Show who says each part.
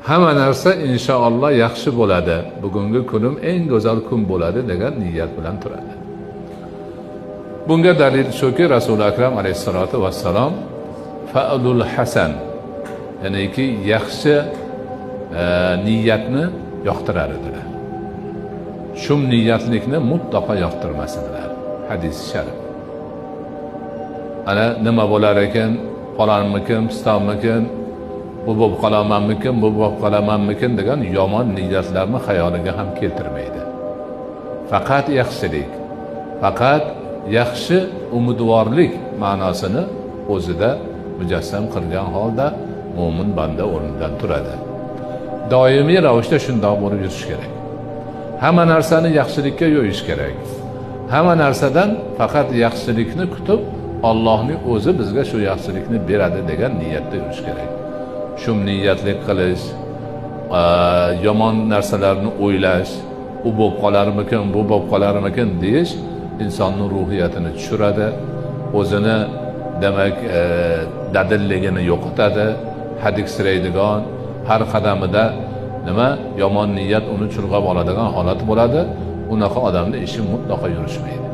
Speaker 1: Hamma narsa inshaalloh yaxshi bo'ladi. Bugungi kunim eng go'zal kun bo'ladi degan niyat bilan turadi. Bunga dalil shuki, Rasul akram alayhisolatu vassalom fa'lul hasan, ya'niki yaxshi niyatni yoqtirar edilar. Shum niyatlikni mutlaqo yoqtirmasdilar. Hadis sharif. Ana nima bo'lar ekan, falonmikin, pistonmikin, bu bo'lib qolamanmikin, bu bo'lib qolamanmikin degan yomon niyatlarni xayoliga ham keltirmaydi. Faqat yaxshilik, faqat yaxshi umidvorlik ma'nosini o'zida mujassam qilgan holda mo'min banda o'rnidan turadi. Doimiy ravishda shundoq bo'lib yurish kerak. Hamma narsani yaxshilikka yo'yish kerak. Hamma narsadan faqat yaxshilikni kutib, Allohning o'zi bizga shu yaxshilikni beradi degan niyatda yurish kerak. Shum niyatlik qilish, yomon narsalarni o'ylash, u bo'lib qolarmikin, bu bo'lib qolarmikin deyish insonning ruhiyatini tushiradi, o'zini demak dadilligini yo'qotadi, hadiksiraydigan, har qadamida nima yomon niyat uni chulg'ab oladigan holat bo'ladi. Unaqa odamning ishi mutlaqo yurishmaydi.